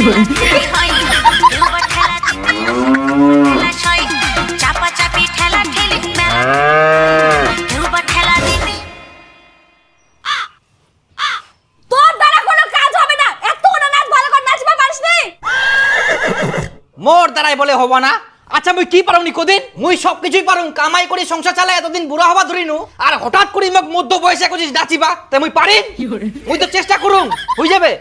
মোর দ্বারাই বলে হব না। আচ্ছা মুই কি পারুম নি কদিন? মুই সব কিছুই পারুম, কামাই করি সংসার চালাই এতদিন বুড়া হবা ধরিনু, আর হঠাৎ করে মোক মধ্য বয়সে কইছিস নাচিবা, তাই মুই পারি? মুই তো চেষ্টা করুম, হই যাবে।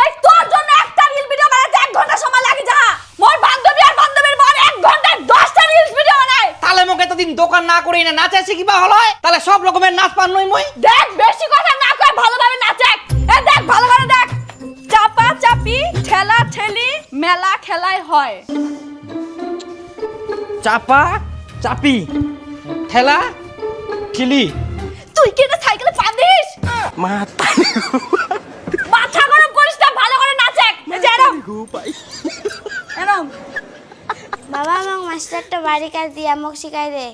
এই তোর জন্য একটা রিল ভিডিও বানাতে 1 ঘন্টা সময় লাগে যা। মোর বান্ধবী আর বান্ধবীর বোন 1 ঘন্টায় 10টা রিলস ভিডিও বানায়। তাহলে মোক এতদিন দোকান না করি না নাচা শিখিবা হলো, তাহলে সব রকমের নাচ পারনই মুই। দেখ বেশি কথা না কয় ভালোভাবে নাচে। এই দেখ ভালো করে দেখ। চাপা চাপি ঠেলা ঠেলি মেলা খেলায় হয়। চাপা চাপি ঠেলা ঠেলি। তুই কি না সাইকেলে পাদিস? মাথা গরম করিস না, ভালো করে নাচে। এই যে এরম এরম। বাবা আমাকে মাস্টারটা বাড়ি কাজ দিয়ে আমাকে শিখাই দে।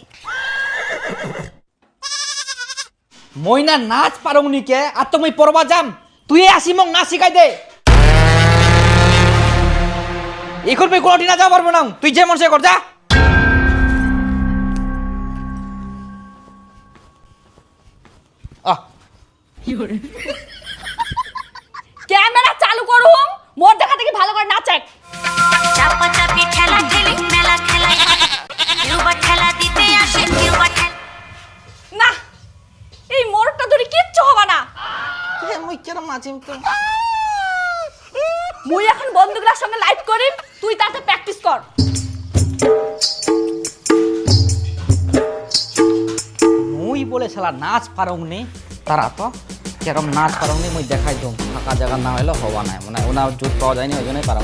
মই না নাচ পারুম নি কে, আর তো মুই পড়বা যাম, তুই আসি মোক নাচ শিখাই দে। এখন মুই কোনোটি না যাওয়া পারবো না, তুই যে মন সে কর যা। ক্যামেরা চালু করুম, মোর দেখা দেখি ভালো করে নাচে। চাপা চাপি ঠেলা ঠেলি মেলা খেলায় কিউবা ঠেলা দিতে আসে কিউবা ঠেলা। না এই মোরটা ধরে কিচ্ছু হবে না। মুই কেরম নাচিম তো? মুই এখন বন্ধুগুলোর সঙ্গে লাইভ করিম, তুই তাতে প্র্যাকটিস কর। মুই বলে শালা নাচ পারুম নি, তারা তো কেরম নাচ পারুম নি মুই দেখাই দম। ফাঁকা জায়গা না হইলে হওয়া নাই, মানে ওনা জোর পাওয়া যায়নি, ওই জন্যই পারুম।